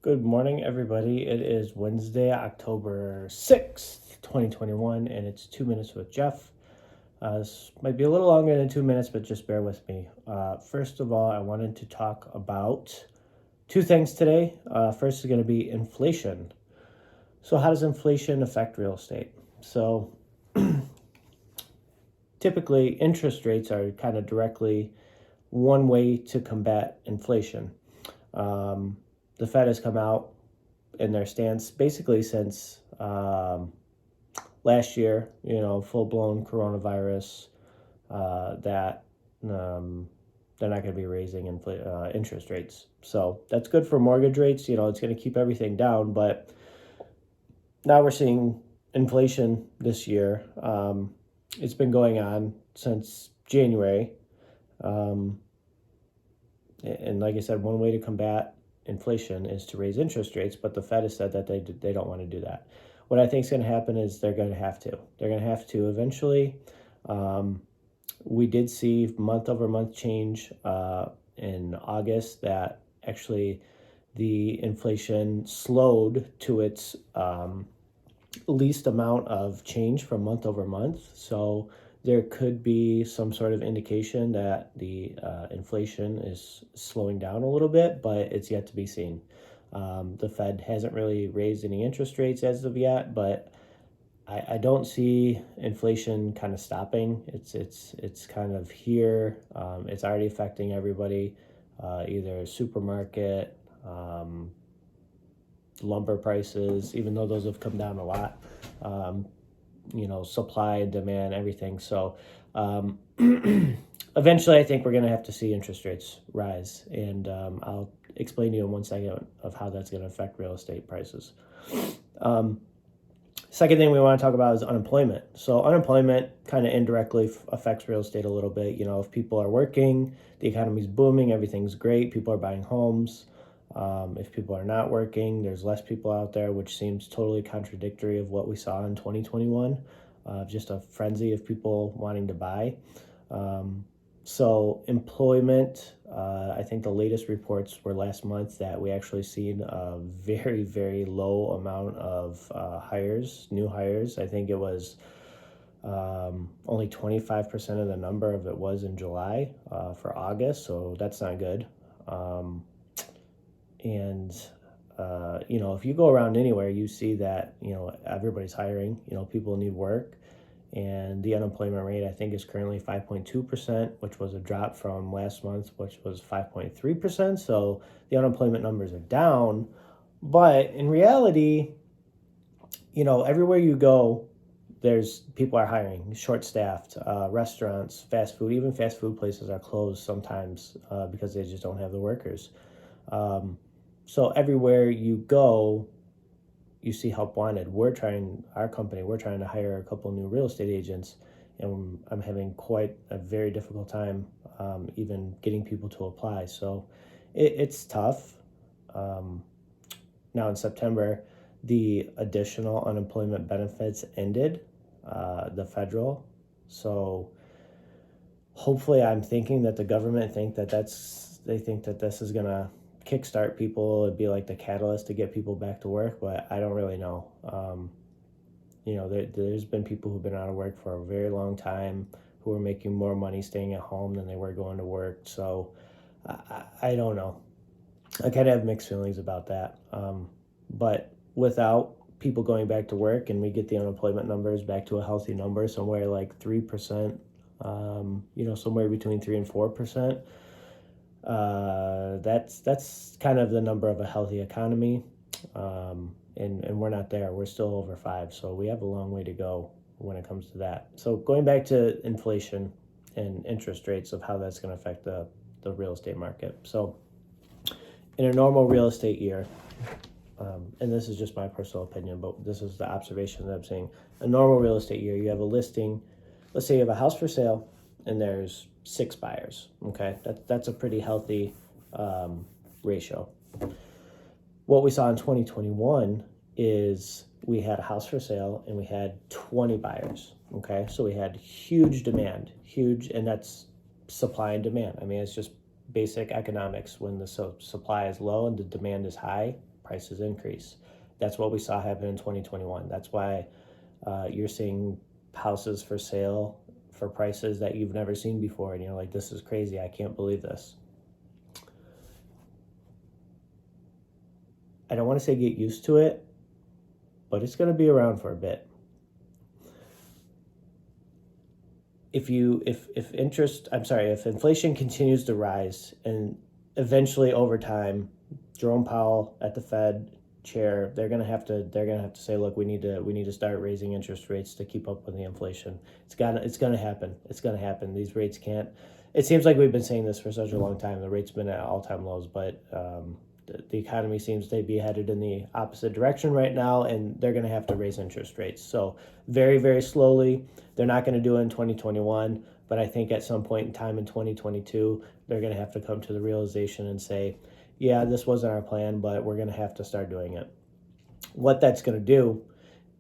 Good morning, everybody. It is Wednesday, October 6th, 2021, and it's 2 minutes with Jeff. This might be a little longer than 2 minutes, but just bear with me. First of all, I wanted to talk about two things today. First is going to be inflation. So, how does inflation affect real estate? So, typically, interest rates are kind of directly one way to combat inflation. The Fed has come out in their stance basically since last year, full blown coronavirus, that they're not going to be raising interest rates. So that's good for mortgage rates. It's going to keep everything down. But now we're seeing inflation this year. It's been going on since January. And like I said, one way to combat inflation is to raise interest rates, but the Fed has said that they don't want to do that. What I think is going to happen is they're going to have to. They're going to have to eventually. We did see month over month change in August that actually the inflation slowed to its least amount of change from month over month. So there could be some sort of indication that the inflation is slowing down a little bit, but it's yet to be seen. The Fed hasn't really raised any interest rates as of yet, but I don't see inflation kind of stopping. It's kind of here. It's already affecting everybody, either supermarket, lumber prices, even though those have come down a lot. Supply and demand, everything. So eventually I think we're going to have to see interest rates rise. And I'll explain to you in 1 second of how that's going to affect real estate prices. Second thing we want to talk about is unemployment. So unemployment kind of indirectly affects real estate a little bit. If people are working, the economy's booming, everything's great, people are buying homes. If people are not working, there's less people out there, which seems totally contradictory of what we saw in 2021, just a frenzy of people wanting to buy. So employment, I think the latest reports were last month that we actually seen a very, very low amount of new hires. I think it was only 25% of the number of it was in July for August, so that's not good. If you go around anywhere, you see that, everybody's hiring, people need work. And the unemployment rate, I think, is currently 5.2%, which was a drop from last month, which was 5.3%. So the unemployment numbers are down. But in reality, everywhere you go, people are hiring, short-staffed, restaurants, fast food, even fast food places are closed sometimes because they just don't have the workers. So everywhere you go, you see help wanted. Our company, we're trying to hire a couple new real estate agents, and I'm having quite a very difficult time even getting people to apply. So it's tough. Now in September, the additional unemployment benefits ended, the federal. So hopefully I'm thinking that the government think that they think that this is going to kickstart people. It'd be like the catalyst to get people back to work, but I don't really know. There's been people who've been out of work for a very long time who are making more money staying at home than they were going to work. So I don't know. I kind of have mixed feelings about that. But without people going back to work and we get the unemployment numbers back to a healthy number, somewhere like 3%, somewhere between 3 and 4%, that's kind of the number of a healthy economy, and we're not there. We're still over 5, so we have a long way to go when it comes to that. So going back to inflation and interest rates, of how that's going to affect the real estate market. So in a normal real estate year, and this is just my personal opinion, but this is the observation that I'm seeing. A normal real estate year, you have a listing. Let's say you have a house for sale and there's 6 buyers. Okay, that's a pretty healthy ratio. What we saw in 2021 is we had a house for sale and we had 20 buyers. Okay, so we had huge demand, and that's supply and demand. I mean, it's just basic economics. When the supply is low and the demand is high, prices increase. That's what we saw happen in 2021. That's why you're seeing houses for sale for prices that you've never seen before, and you're like, this is crazy. I can't believe this. I don't want to say get used to it, but it's going to be around for a bit. If inflation continues to rise, and eventually over time, Jerome Powell at the Fed chair, they're gonna have to say, look, we need to start raising interest rates to keep up with the inflation. It's gonna happen. These rates can't. It seems like we've been saying this for such a long time. The rate's been at all-time lows, but the economy seems to be headed in the opposite direction right now, and they're going to have to raise interest rates. So very, very slowly. They're not going to do it in 2021, but I think at some point in time in 2022, they're going to have to come to the realization and say, yeah, this wasn't our plan, but we're going to have to start doing it. What that's going to do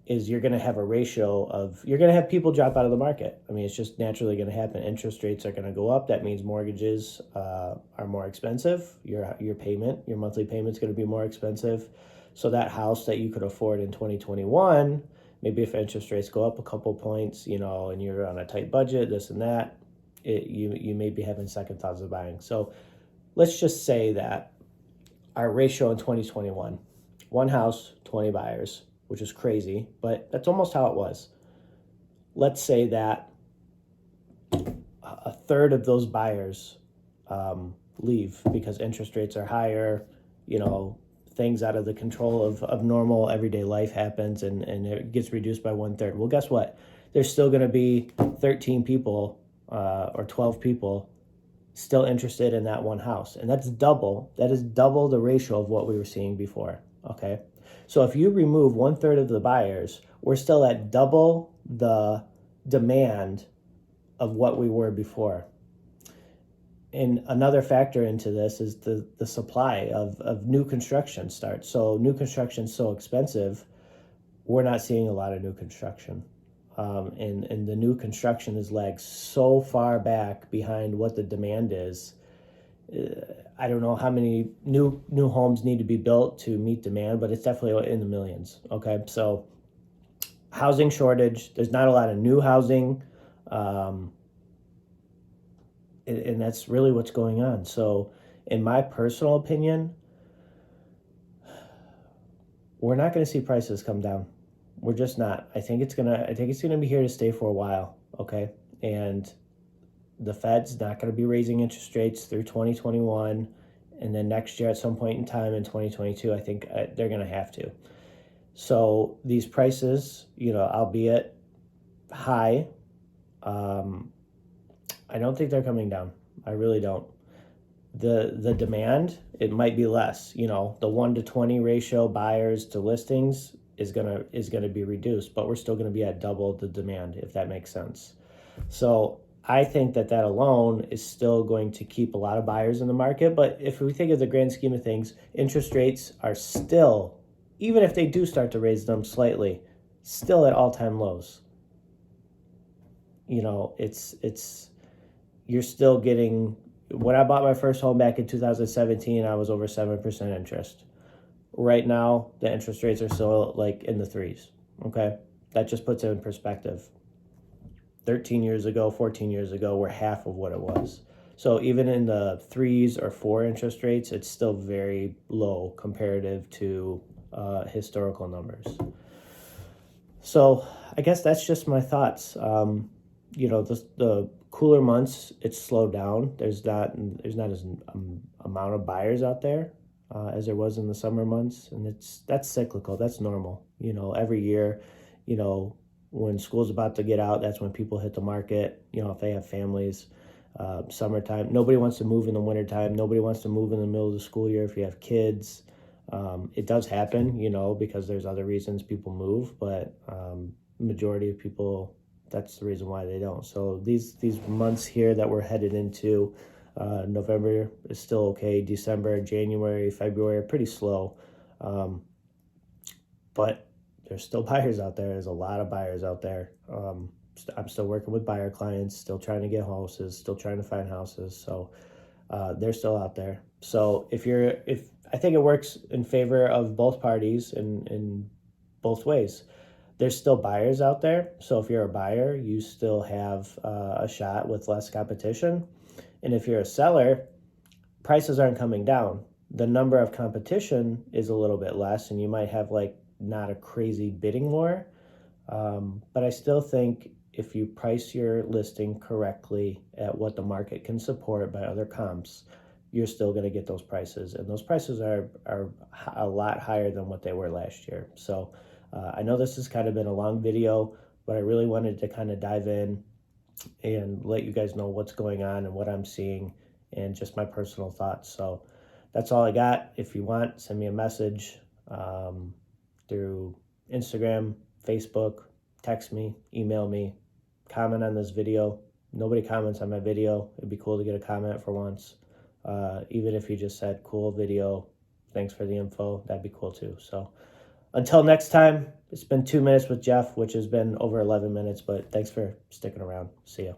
is you're going to have a ratio of, you're going to have people drop out of the market. I mean, it's just naturally going to happen. Interest rates are going to go up. That means mortgages are more expensive. Your monthly payment's going to be more expensive. So that house that you could afford in 2021, maybe if interest rates go up a couple points, and you're on a tight budget, this and that, you may be having second thoughts of buying. So let's just say that our ratio in 2021, one house, 20 buyers, which is crazy, but that's almost how it was. Let's say that a third of those buyers leave because interest rates are higher, things out of the control of normal everyday life happens, and it gets reduced by 1/3. Well, guess what? There's still going to be 13 people or 12 people still interested in that one house. And that is double the ratio of what we were seeing before, okay? So if you remove 1/3 of the buyers, we're still at double the demand of what we were before. And another factor into this is the supply of new construction starts. So new construction is so expensive, we're not seeing a lot of new construction. And the new construction is lagged so far back behind what the demand is. I don't know how many new homes need to be built to meet demand, but it's definitely in the millions. Okay, so housing shortage. There's not a lot of new housing, and that's really what's going on. So, in my personal opinion, we're not going to see prices come down. We're just not. I think it's gonna be here to stay for a while. Okay, and the Fed's not going to be raising interest rates through 2021, and then next year at some point in time in 2022, I think they're going to have to. So these prices, albeit high, I don't think they're coming down. I really don't. The demand, it might be less. The 1-to-20 ratio buyers to listings is gonna be reduced, but we're still going to be at double the demand, if that makes sense. So I think that alone is still going to keep a lot of buyers in the market. But if we think of the grand scheme of things, interest rates are still, even if they do start to raise them slightly, still at all-time lows. You're still getting, when I bought my first home back in 2017, I was over 7% interest. Right now, the interest rates are still like in the 3s. Okay, that just puts it in perspective. 13 years ago, 14 years ago, we're half of what it was. So even in the 3s or 4 interest rates, it's still very low comparative to historical numbers. So I guess that's just my thoughts. The cooler months, it's slowed down. There's not as amount of buyers out there as there was in the summer months, and that's cyclical. That's normal. Every year, when school's about to get out, that's when people hit the market, if they have families. Summertime, nobody wants to move in the wintertime. Nobody wants to move in the middle of the school year if you have kids. It does happen, because there's other reasons people move, but majority of people, that's the reason why they don't. So these months here that we're headed into, November is still okay. December, January, February are pretty slow. But there's still buyers out there. There's a lot of buyers out there. I'm still working with buyer clients, still trying to get houses, still trying to find houses. So they're still out there. So if I think it works in favor of both parties in both ways. There's still buyers out there. So if you're a buyer, you still have a shot with less competition. And if you're a seller, prices aren't coming down. The number of competition is a little bit less, and you might have like not a crazy bidding war. But I still think if you price your listing correctly at what the market can support by other comps, you're still going to get those prices. And those prices are a lot higher than what they were last year. So I know this has kind of been a long video, but I really wanted to kind of dive in and let you guys know what's going on and what I'm seeing and just my personal thoughts. So that's all I got. If you want, send me a message through Instagram, Facebook, text me, email me, comment on this video. Nobody comments on my video. It'd be cool to get a comment for once. Even if you just said, cool video, thanks for the info, that'd be cool too. So until next time, it's been 2 minutes with Jeff, which has been over 11 minutes, but thanks for sticking around. See ya.